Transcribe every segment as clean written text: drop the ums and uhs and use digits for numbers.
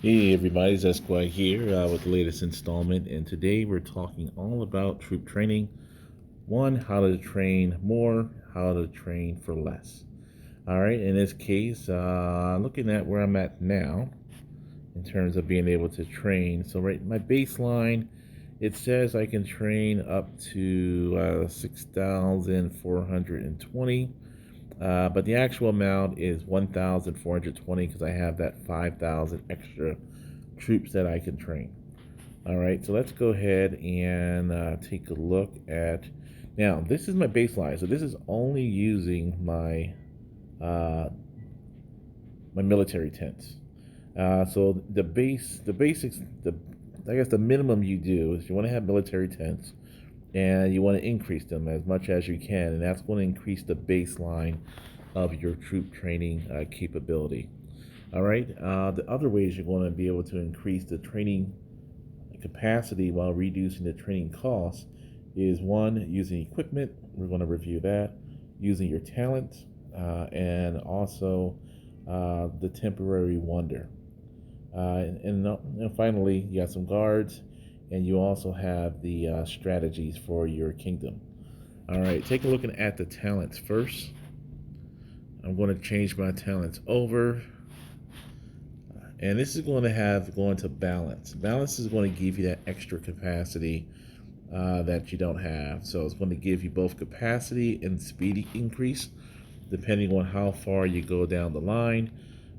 Hey everybody, it's Esqua here with the latest installment, and today we're talking all about troop training. One, how to train more, how to train for less. All right, in this case, looking at where I'm at now in terms of being able to train. So, right, my baseline, it says I can train up to 6,420. But the actual amount is 1,420 because I have that 5,000 extra troops that I can train. All right, so let's go ahead and take a look at. Now, this is my baseline, so this is only using uh, my military tents. So the basics, I guess the minimum you do is you want to have military tents, and you want to increase them as much as you can, and that's going to increase the baseline of your troop training capability. All right. The other ways you're going to be able to increase the training capacity while reducing the training costs is one, using equipment. We're going to review that. Using your talent, and also the temporary wonder. And finally, you got some guards, and you also have the strategies for your kingdom. All right, take a look at the talents first. I'm going to change my talents over, and this is going to balance. Balance is going to give you that extra capacity that you don't have. So it's going to give you both capacity and speed increase depending on how far you go down the line.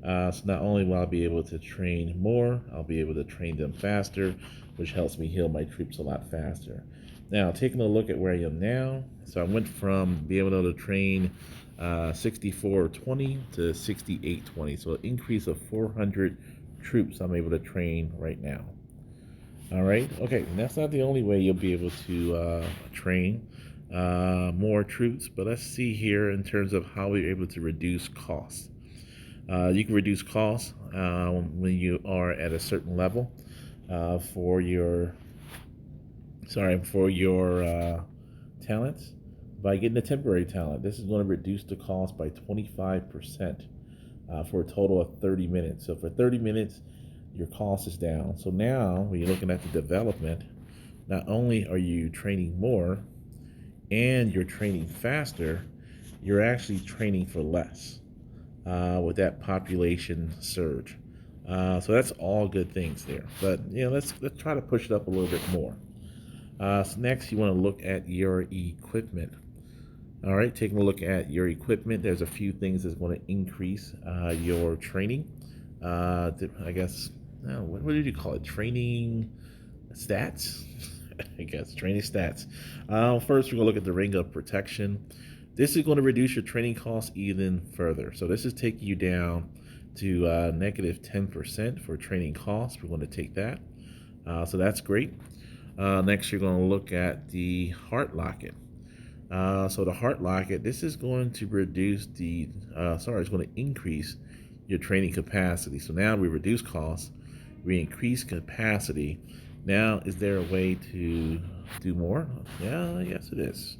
So not only will I be able to train more, I'll be able to train them faster, which helps me heal my troops a lot faster. Now, taking a look at where I am now, so I went from being able to train 6420 to 6820, so an increase of 400 troops I'm able to train right now. All right. Okay. And that's not the only way you'll be able to train more troops, but let's see here in terms of how we're able to reduce costs. You can reduce costs when you are at a certain level for your talents by getting a temporary talent. This is going to reduce the cost by 25% for a total of 30 minutes. So for 30 minutes, your cost is down. So now when you're looking at the development, not only are you training more and you're training faster, you're actually training for less with that population surge. So that's all good things there. But let's try to push it up a little bit more. So next, you want to look at your equipment. All right, taking a look at your equipment, there's a few things that's going to increase your training. I guess, what did you call it? Training stats? I guess training stats. First, we're going to look at the ring of protection. This is going to reduce your training costs even further. So this is taking you down to negative 10% for training costs. We're going to take that. So that's great. Next, you're going to look at the heart locket. So the heart locket, this is going to reduce it's going to increase your training capacity. So now we reduce costs, we increase capacity. Now, is there a way to do more? Yeah, yes it is.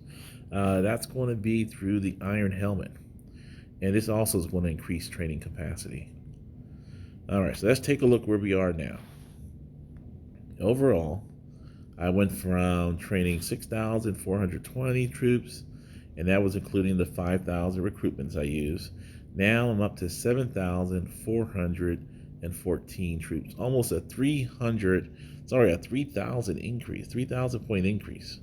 That's going to be through the iron helmet. And this also is going to increase training capacity. All right, so let's take a look where we are now. Overall, I went from training 6,420 troops, and that was including the 5,000 recruitments I used. Now I'm up to 7,414 troops, almost a 3,000 increase, 3,000 point increase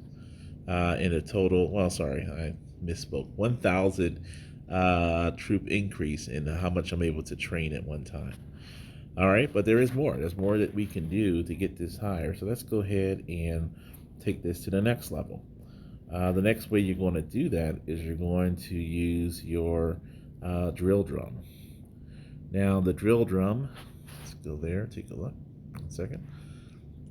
in a total. Well, sorry, I misspoke. 1,000 troop increase in how much I'm able to train at one time. All right, but there is more. There's more that we can do to get this higher. So let's go ahead and take this to the next level. The next way you're going to do that is you're going to use your drill drum. Now, the drill drum, let's go there, take a look. 1 second.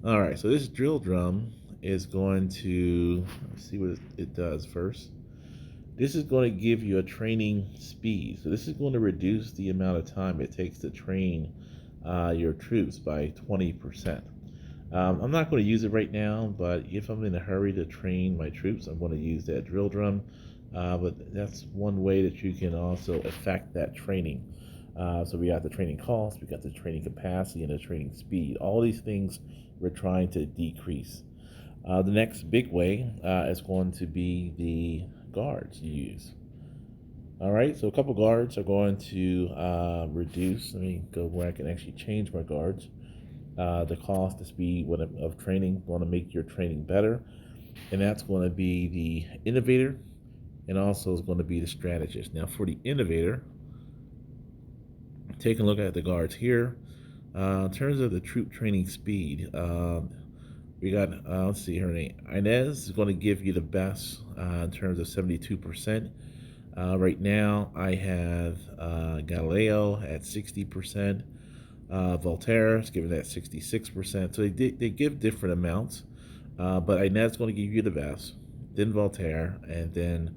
All right, so this drill drum is going to, let's see what it does first. This is going to give you a training speed. So this is going to reduce the amount of time it takes to train your troops by 20%. I'm not going to use it right now, but if I'm in a hurry to train my troops, I'm going to use that drill drum. But that's one way that you can also affect that training. So we got the training cost, we got the training capacity, and the training speed. All these things we're trying to decrease. The next big way is going to be the guards you use. All right, so a couple guards are going to reduce. Let me go where I can actually change my guards. The cost, the speed of training, going to make your training better, and that's going to be the innovator, and also is going to be the strategist. Now, for the innovator, take a look at the guards here. In terms of the troop training speed, we got, let's see her name. Inez is going to give you the best in terms of 72%. Right now, I have Galileo at 60%. Voltaire is giving that 66%. So they give different amounts, but Inez is going to give you the best, then Voltaire, and then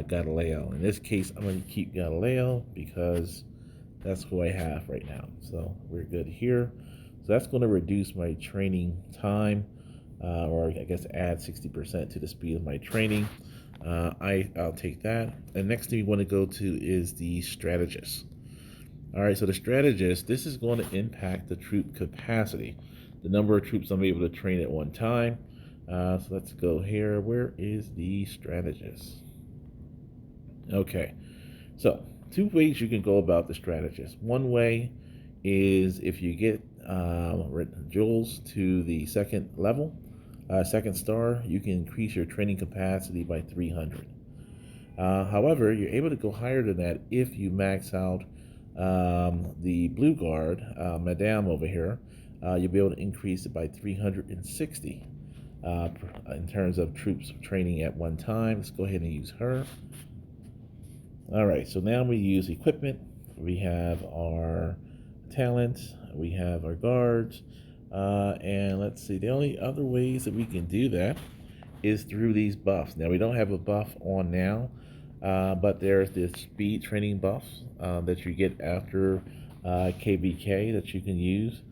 Galileo. In this case, I'm going to keep Galileo because that's who I have right now. So we're good here. So that's going to reduce my training time, or I guess add 60% to the speed of my training. I'll take that. And next thing we want to go to is the strategist. All right, so the strategist, this is going to impact the troop capacity, the number of troops I'm able to train at one time. So let's go here. Where is the strategist? Okay, so two ways you can go about the strategist. One way is if you get jewels to the second level, second star, you can increase your training capacity by 300. However, you're able to go higher than that if you max out the blue guard, Madame over here. You'll be able to increase it by 360 in terms of troops training at one time. Let's go ahead and use her. All right, so now we use equipment. We have our talents, we have our guards, and let's see, the only other ways that we can do that is through these buffs. Now, we don't have a buff on now, but there's this speed training buff that you get after KVK that you can use.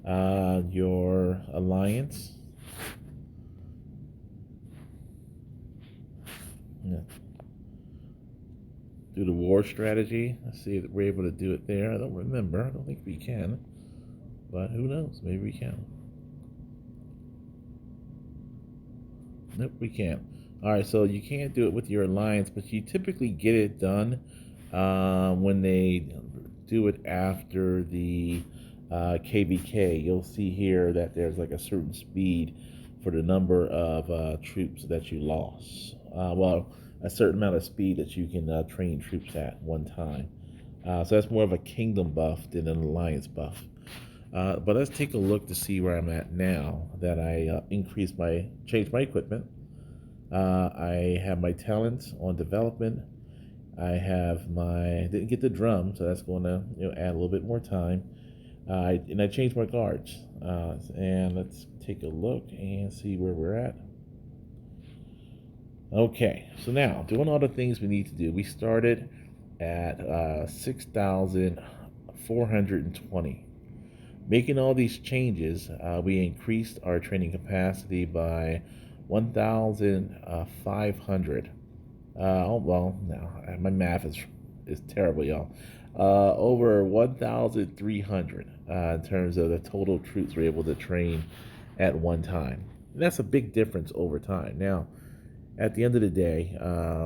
Your alliance. Yeah. Do the war strategy. Let's see if we're able to do it there. I don't remember. I don't think we can. But who knows? Maybe we can. Nope, we can't. All right, so you can't do it with your alliance, but you typically get it done when they do it after the KVK. You'll see here that there's like a certain speed for the number of troops that you lost. Well, a certain amount of speed that you can train troops at one time. So that's more of a kingdom buff than an alliance buff. But let's take a look to see where I'm at now that I changed my equipment. I have my talents on development. Didn't get the drum, so that's going to add a little bit more time. And I changed my guards. And let's take a look and see where we're at. Okay, so now doing all the things we need to do. We started at 6,420. Making all these changes, we increased our training capacity by 1,500. Well, no, my math is terrible, y'all. Over 1,300 in terms of the total troops we're able to train at one time. And that's a big difference over time. Now, at the end of the day,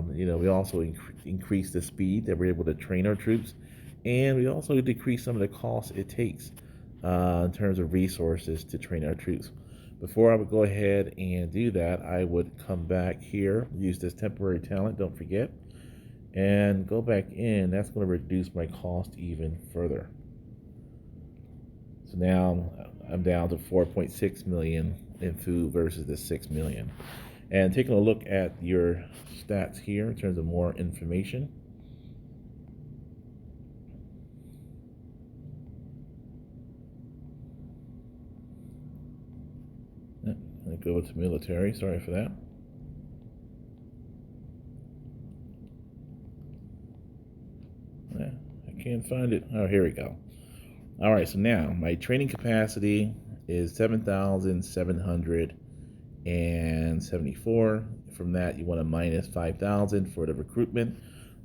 we also increase the speed that we're able to train our troops, and we also decrease some of the costs it takes in terms of resources to train our troops. Before I would go ahead and do that, I would come back here, use this temporary talent, don't forget, and go back in. That's going to reduce my cost even further. So now I'm down to 4.6 million in food versus the 6 million. And taking a look at your stats here in terms of more information. I go to military, sorry for that. I can't find it. Oh, here we go. All right, so now my training capacity is 7,774. From that, you want to minus 5,000 for the recruitment.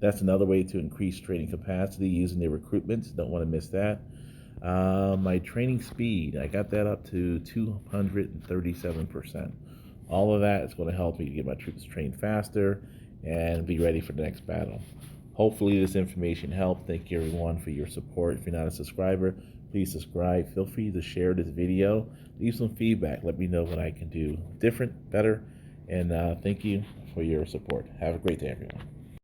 That's another way to increase training capacity using the recruitments. Don't want to miss that. My training speed, I got that up to 237%. All of that is going to help me to get my troops trained faster and be ready for the next battle. Hopefully this information helped. Thank you everyone for your support. If you're not a subscriber, please subscribe. Feel free to share this video. Leave some feedback. Let me know what I can do different, better. And thank you for your support. Have a great day, everyone.